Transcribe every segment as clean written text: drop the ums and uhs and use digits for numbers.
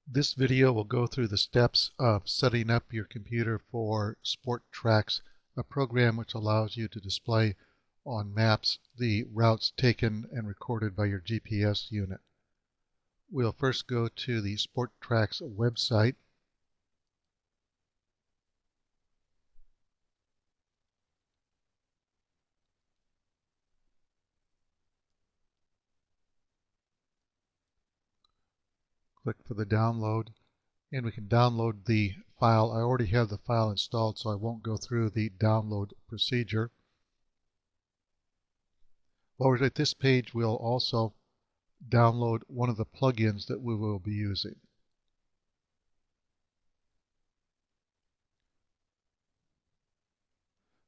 This video will go through the steps of setting up your computer for sporttrax, a program which allows you to display on maps the routes taken and recorded by your GPS unit. We'll first go to the sporttrax website. Click for the download, and we can download the file. I already have the file installed, so I won't go through the download procedure. While we're at this page, we'll also download one of the plugins that we will be using.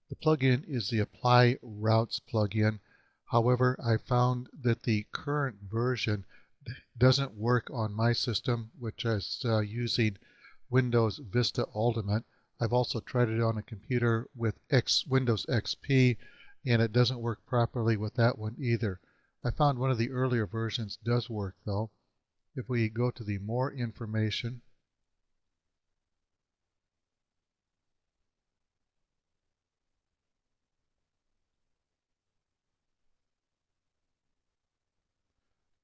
The plugin is the Apply Routes plugin. However, I found that the current version doesn't work on my system, which is using Windows Vista Ultimate. I've also tried it on a computer with Windows XP, and it doesn't work properly with that one either. I found one of the earlier versions does work though. If we go to the More Information,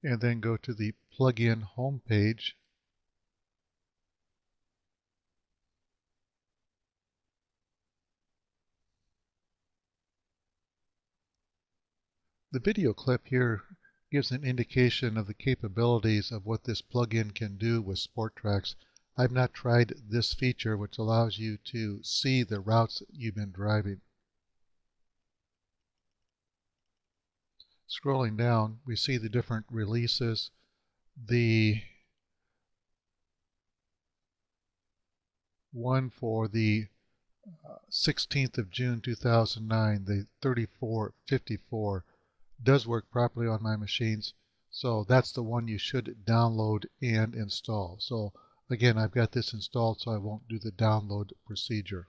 and then go to the plugin home page, the video clip here gives an indication of the capabilities of what this plugin can do with sporttrax. I've not tried this feature, which allows you to see the routes that you've been driving. Scrolling down, we see the different releases. The one for the 16th of June 2009, the 3454, does work properly on my machines, so that's the one you should download and install. So again, I've got this installed, so I won't do the download procedure.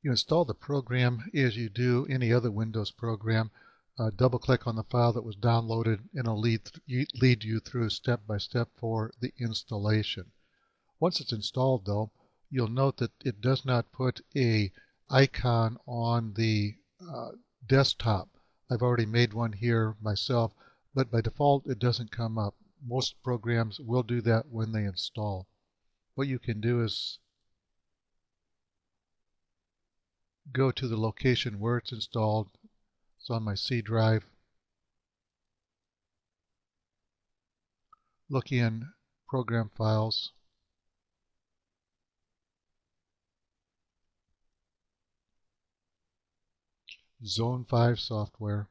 You install the program as you do any other Windows program. Double click on the file that was downloaded and it'll lead you through step by step for the installation. Once it's installed though, you'll note that it does not put a icon on the desktop. I've already made one here myself, but by default it doesn't come up. Most programs will do that when they install. What you can do is go to the location where it's installed. It's on my C drive. Look in Program Files. Zone 5 software.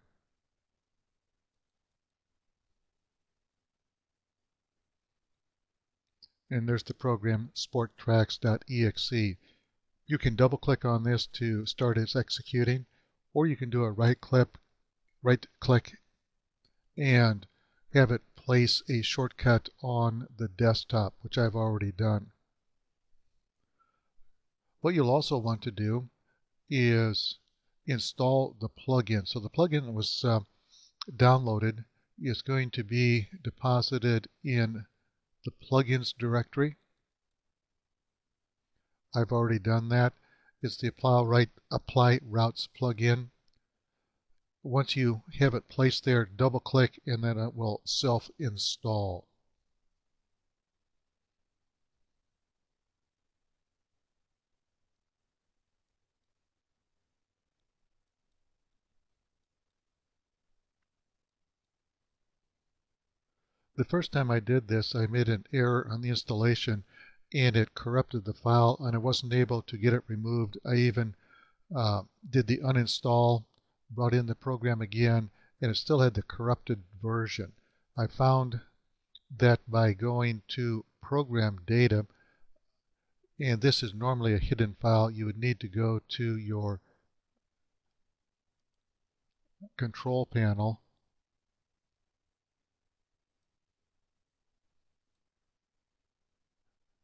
And there's the program sporttrax.exe. You can double click on this to start its executing, or you can do a right click and have it place a shortcut on the desktop, which I've already done. What you'll also want to do is install the plugin. So the plugin that was downloaded is going to be deposited in the plugins directory. I've already done that. It's the Apply Routes plugin. Once you have it placed there, double click and then it will self-install. The first time I did this, I made an error on the installation and it corrupted the file and I wasn't able to get it removed. I even did the uninstall, brought in the program again, and it still had the corrupted version. I found that by going to Program Data, and this is normally a hidden file, you would need to go to your control panel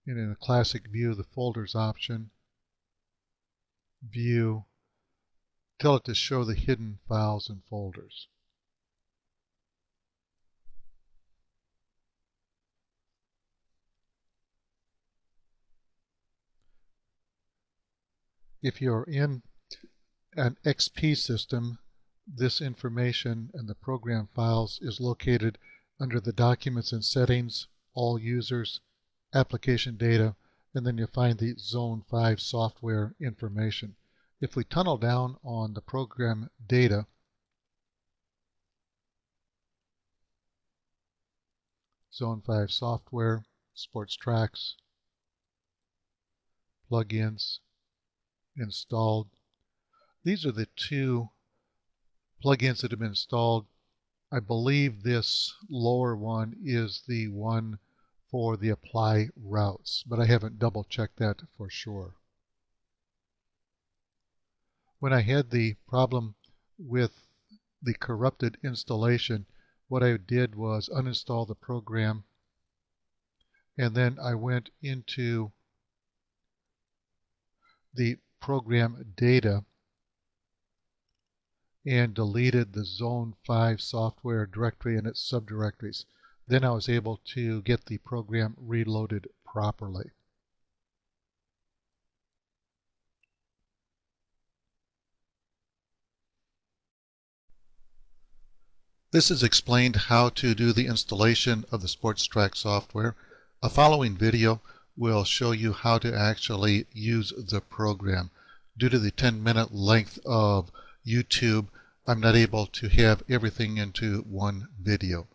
And in the classic view, the folders option, view, tell it to show the hidden files and folders. If you're in an XP system, this information and the program files is located under the Documents and Settings, All Users, Application Data, and then you'll find the Zone 5 software information. If we tunnel down on the program data, Zone 5 software, sporttrax, plugins, installed. These are the two plugins that have been installed. I believe this lower one is the one for the apply routes, but I haven't double checked that for sure. When I had the problem with the corrupted installation, what I did was uninstall the program, and then I went into the program data and deleted the Zone 5 software directory and its subdirectories. Then I was able to get the program reloaded properly. This is explained how to do the installation of the sporttrax software. A following video will show you how to actually use the program. Due to the 10-minute length of YouTube, I'm not able to have everything into one video.